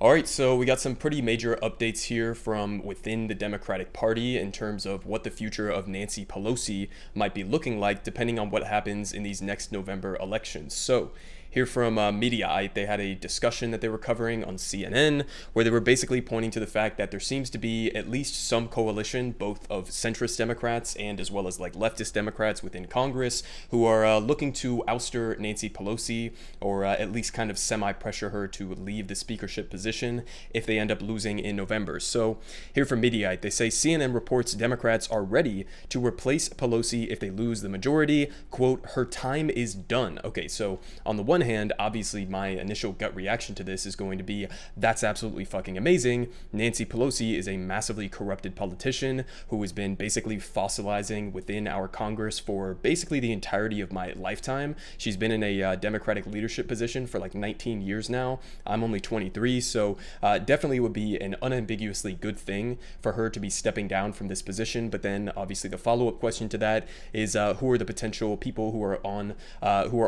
All right, so we got some pretty major updates here from within the Democratic Party in terms of what the future of Nancy Pelosi might be looking like depending on what happens in these next November elections. So, here from Mediaite, they had a discussion that they were covering on CNN where they were basically pointing to the fact that there seems to be at least some coalition, both of centrist Democrats and as well as like leftist Democrats within Congress, who are looking to ouster Nancy Pelosi or at least kind of semi-pressure her to leave the speakership position if they end up losing in November. So here from Mediaite, they say CNN reports Democrats are ready to replace Pelosi if they lose the majority. Quote, her time is done. Okay, so on the one hand, obviously my initial gut reaction to this is going to be, that's absolutely fucking amazing. Nancy Pelosi is a massively corrupted politician who has been basically fossilizing within our Congress for basically the entirety of my lifetime. She's been in a Democratic leadership position for like 19 years now. I'm only 23, so definitely would be an unambiguously good thing for her to be stepping down from this position. But then obviously the follow-up question to that is who are the potential people who are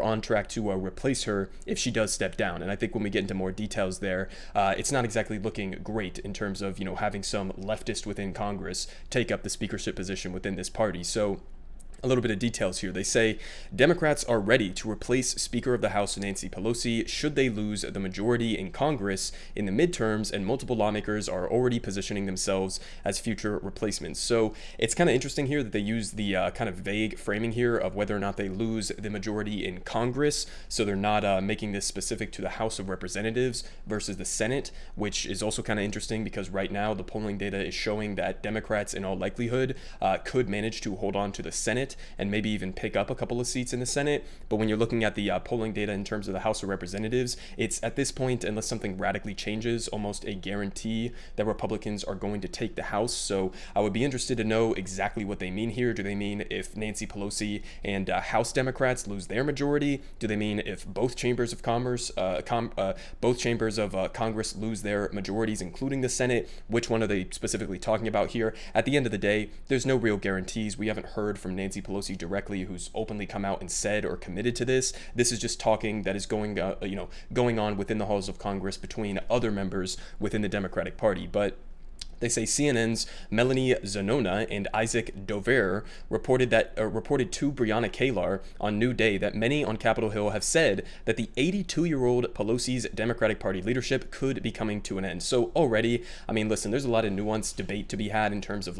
on track to replace her if she does step down. And I think when we get into more details there, it's not exactly looking great in terms of, having some leftist within Congress take up the speakership position within this party. So a little bit of details here. They say Democrats are ready to replace Speaker of the House Nancy Pelosi should they lose the majority in Congress in the midterms, and multiple lawmakers are already positioning themselves as future replacements. So it's kind of interesting here that they use the kind of vague framing here of whether or not they lose the majority in Congress. So they're not making this specific to the House of Representatives versus the Senate, which is also kind of interesting because right now the polling data is showing that Democrats in all likelihood could manage to hold on to the Senate and maybe even pick up a couple of seats in the Senate. But when you're looking at the polling data in terms of the House of Representatives, it's at this point, unless something radically changes, almost a guarantee that Republicans are going to take the House. So I would be interested to know exactly what they mean here. Do they mean if Nancy Pelosi and House Democrats lose their majority? Do they mean if both chambers of Congress lose their majorities, including the Senate? Which one are they specifically talking about here? At the end of the day, there's no real guarantees. We haven't heard from Nancy Pelosi directly, who's openly come out and said or committed to this. This is just talking that is going on within the halls of Congress between other members within the Democratic Party. But they say CNN's Melanie Zanona and Isaac Dover reported to Breonna Taylor on New Day that many on Capitol Hill have said that the 82-year-old Pelosi's Democratic Party leadership could be coming to an end. So already, I mean, listen, there's a lot of nuanced debate to be had in terms of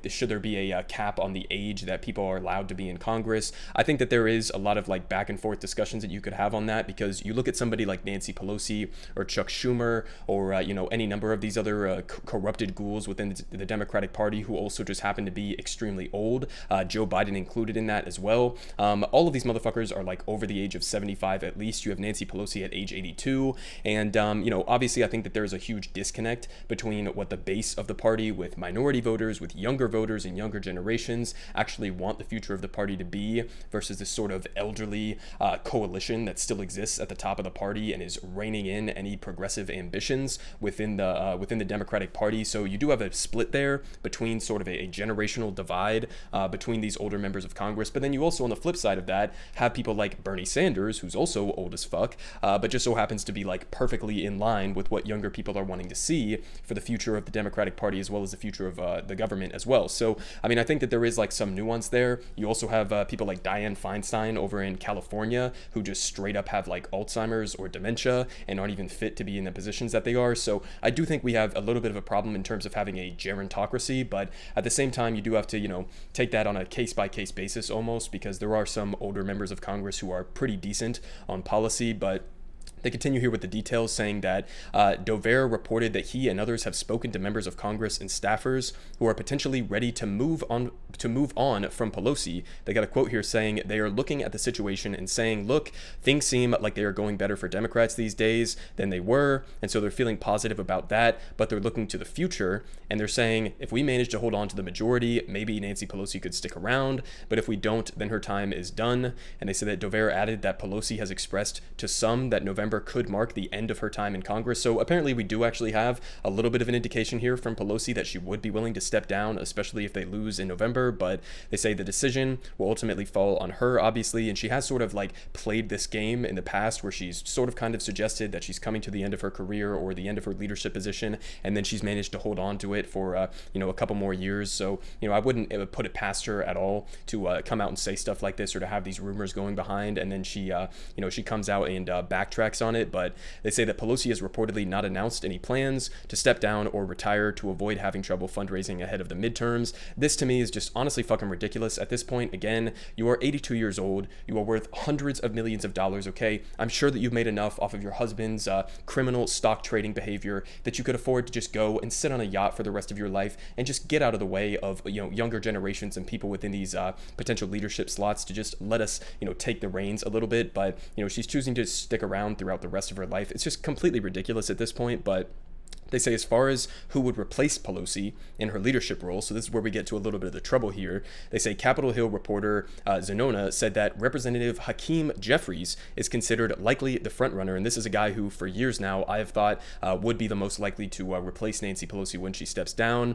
should there be a cap on the age that people are allowed to be in Congress. I think that there is a lot of back and forth discussions that you could have on that, because you look at somebody like Nancy Pelosi or Chuck Schumer or any number of these other corrupted ghouls within the Democratic Party who also just happen to be extremely old, Joe Biden included in that as well. All of these motherfuckers are over the age of 75 at least. You have Nancy Pelosi at age 82, and obviously I think that there's a huge disconnect between what the base of the party, with minority voters, with younger voters and younger generations, actually want the future of the party to be, versus this sort of elderly coalition that still exists at the top of the party and is reining in any progressive ambitions within the Democratic Party. So you do have a split there between sort of a generational divide between these older members of Congress. But then you also, on the flip side of that, have people like Bernie Sanders, who's also old as fuck, but just so happens to be perfectly in line with what younger people are wanting to see for the future of the Democratic Party as well as the future of the government as well. So, I mean, I think that there is some nuance there. You also have people like Dianne Feinstein over in California who just straight up have Alzheimer's or dementia and aren't even fit to be in the positions that they are. So I do think we have a little bit of a problem in terms of having a gerontocracy, but at the same time, you do have to, take that on a case-by-case basis almost, because there are some older members of Congress who are pretty decent on policy. But they continue here with the details, saying that Dover reported that he and others have spoken to members of Congress and staffers who are potentially ready to move on from Pelosi. They got a quote here saying they are looking at the situation and saying, look, things seem like they are going better for Democrats these days than they were, and so they're feeling positive about that, but they're looking to the future, and they're saying if we manage to hold on to the majority, maybe Nancy Pelosi could stick around, but if we don't, then her time is done. And they said that Dover added that Pelosi has expressed to some that November November could mark the end of her time in Congress. So apparently we do actually have a little bit of an indication here from Pelosi that she would be willing to step down, especially if they lose in November. But they say the decision will ultimately fall on her, obviously. And she has sort of like played this game in the past where she's sort of kind of suggested that she's coming to the end of her career or the end of her leadership position, and then she's managed to hold on to it for a couple more years. So I wouldn't put it past her at all to come out and say stuff like this or to have these rumors going behind, and then she comes out and backtracks on it. But they say that Pelosi has reportedly not announced any plans to step down or retire to avoid having trouble fundraising ahead of the midterms. This to me is just honestly fucking ridiculous at this point. Again, you are 82 years old. You are worth hundreds of millions of dollars, okay? I'm sure that you've made enough off of your husband's criminal stock trading behavior that you could afford to just go and sit on a yacht for the rest of your life and just get out of the way of younger generations and people within these potential leadership slots to just let us take the reins a little bit. But she's choosing to stick around throughout the rest of her life. It's just completely ridiculous at this point. But they say as far as who would replace Pelosi in her leadership role, so this is where we get to a little bit of the trouble here. They say Capitol Hill reporter Zenona said that Representative Hakeem Jeffries is considered likely the frontrunner, and this is a guy who for years now I have thought would be the most likely to replace Nancy Pelosi when she steps down.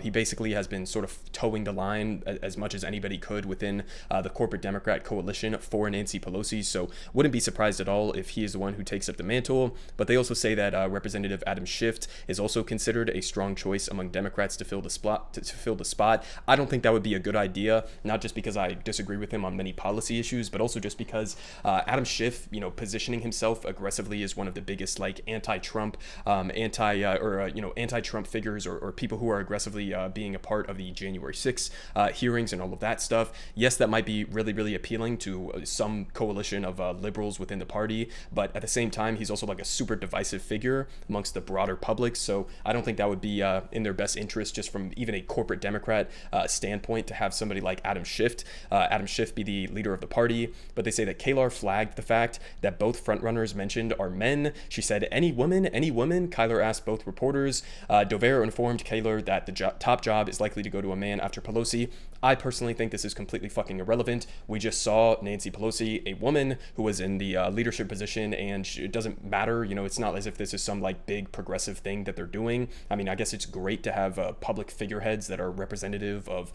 He basically has been sort of towing the line as much as anybody could within the corporate Democrat coalition for Nancy Pelosi, so wouldn't be surprised at all if he is the one who takes up the mantle. But they also say that Representative Adam Schiff is also considered a strong choice among Democrats to fill the spot. I don't think that would be a good idea, not just because I disagree with him on many policy issues, but also just because Adam Schiff, positioning himself aggressively as one of the biggest like anti-Trump, anti-Trump figures or people who are aggressively being a part of the January 6th hearings and all of that stuff. Yes, that might be really, really appealing to some coalition of liberals within the party, but at the same time, he's also like a super divisive figure amongst the broader public. So I don't think that would be in their best interest, just from even a corporate Democrat standpoint, to have somebody like Adam Schiff be the leader of the party. But they say that Kalar flagged the fact that both frontrunners mentioned are men. She said, any woman? Kyler asked both reporters. Dover informed Kalar that the top job is likely to go to a man after Pelosi. I personally think this is completely fucking irrelevant. We just saw Nancy Pelosi, a woman who was in the leadership position, and it doesn't matter. It's not as if this is some like big progressive thing that they're doing. I mean, I guess it's great to have public figureheads that are representative of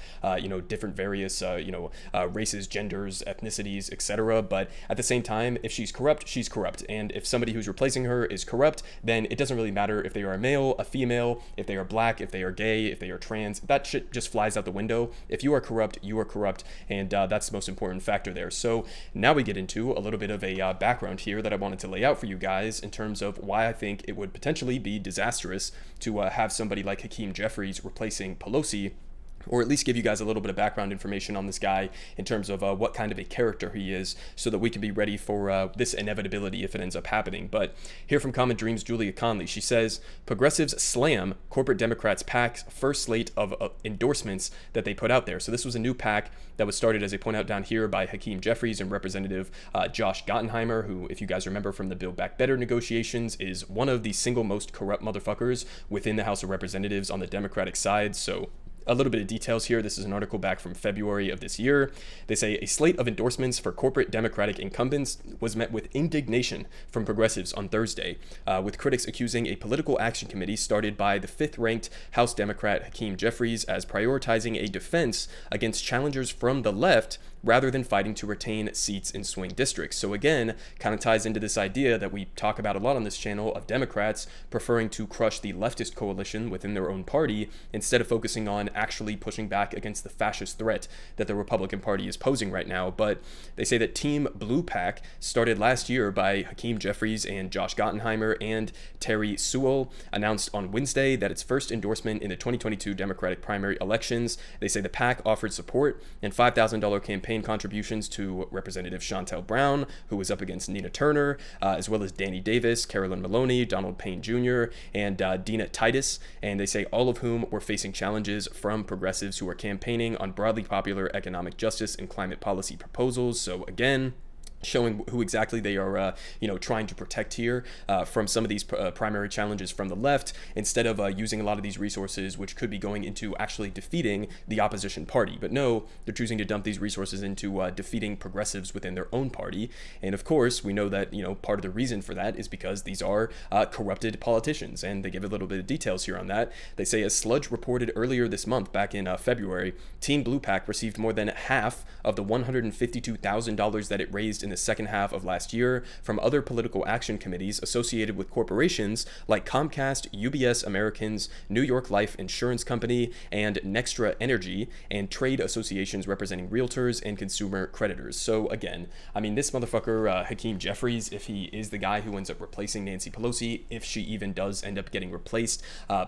different various races, genders, ethnicities, etc. But at the same time, if she's corrupt, she's corrupt, and if somebody who's replacing her is corrupt, then it doesn't really matter if they are a male, a female, if they are black, if they are gay, if they are trans. That shit just flies out the window. If you are corrupt, you are corrupt, and that's the most important factor there. So now we get into a little bit of a background here that I wanted to lay out for you guys in terms of why I think it would potentially be disastrous to have somebody like Hakeem Jeffries replacing Pelosi, or at least give you guys a little bit of background information on this guy in terms of what kind of a character he is, so that we can be ready for this inevitability if it ends up happening. But here from Common Dreams, Julia Conley, she says, progressives slam corporate Democrats' PAC's first slate of endorsements that they put out there. So this was a new PAC that was started, as I point out down here, by Hakeem Jeffries and Representative Josh Gottenheimer, who, if you guys remember from the Build Back Better negotiations, is one of the single most corrupt motherfuckers within the House of Representatives on the Democratic side. So a little bit of details here. This is an article back from February of this year. They say a slate of endorsements for corporate Democratic incumbents was met with indignation from progressives on Thursday, with critics accusing a political action committee started by the fifth-ranked House Democrat Hakeem Jeffries as prioritizing a defense against challengers from the left rather than fighting to retain seats in swing districts. So again, kind of ties into this idea that we talk about a lot on this channel of Democrats preferring to crush the leftist coalition within their own party instead of focusing on actually pushing back against the fascist threat that the Republican Party is posing right now. But they say that Team Blue PAC started last year by Hakeem Jeffries and Josh Gottenheimer and Terry Sewell announced on Wednesday that its first endorsement in the 2022 Democratic primary elections. They say the PAC offered support and $5,000 campaign contributions to Representative Shontel Brown, who was up against Nina Turner, as well as Danny Davis, Carolyn Maloney, Donald Payne Jr., and Dina Titus, and they say all of whom were facing challenges from progressives who are campaigning on broadly popular economic justice and climate policy proposals. So again, showing who exactly they are, trying to protect here from some of these primary challenges from the left, instead of using a lot of these resources, which could be going into actually defeating the opposition party. But no, they're choosing to dump these resources into defeating progressives within their own party. And of course, we know that, part of the reason for that is because these are corrupted politicians. And they give a little bit of details here on that. They say, as Sludge reported earlier this month, back in February, Team Blue PAC received more than half of the $152,000 that it raised in the second half of last year from other political action committees associated with corporations like Comcast, UBS Americans, New York Life Insurance Company, and Nextra Energy, and trade associations representing realtors and consumer creditors. So again, this motherfucker, Hakeem Jeffries, if he is the guy who ends up replacing Nancy Pelosi, if she even does end up getting replaced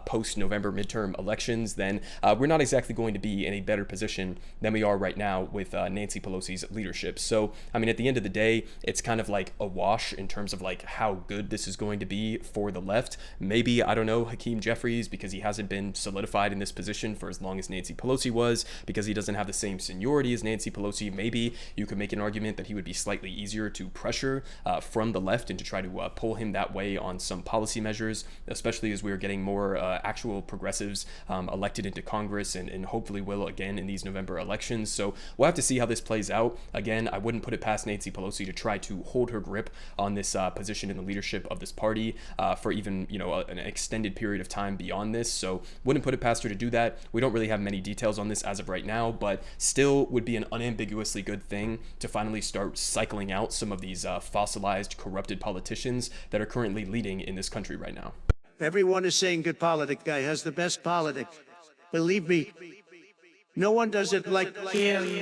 post-November midterm elections, then we're not exactly going to be in a better position than we are right now with Nancy Pelosi's leadership. So, at the end of the day, it's kind of like a wash in terms of like how good this is going to be for the left. Maybe, I don't know, Hakeem Jeffries, because he hasn't been solidified in this position for as long as Nancy Pelosi was, because he doesn't have the same seniority as Nancy Pelosi, maybe you could make an argument that he would be slightly easier to pressure from the left and to try to pull him that way on some policy measures, especially as we're getting more actual progressives elected into Congress and hopefully will again in these November elections. So we'll have to see how this plays out. Again, I wouldn't put it past Nancy Pelosi to try to hold her grip on this position in the leadership of this party for even, an extended period of time beyond this. So wouldn't put it past her to do that. We don't really have many details on this as of right now, but still would be an unambiguously good thing to finally start cycling out some of these fossilized, corrupted politicians that are currently leading in this country right now. Everyone is saying good politic guy has the best politics. Believe me, no one does it like him.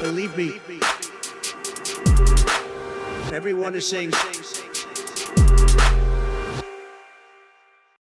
Believe me, everyone is saying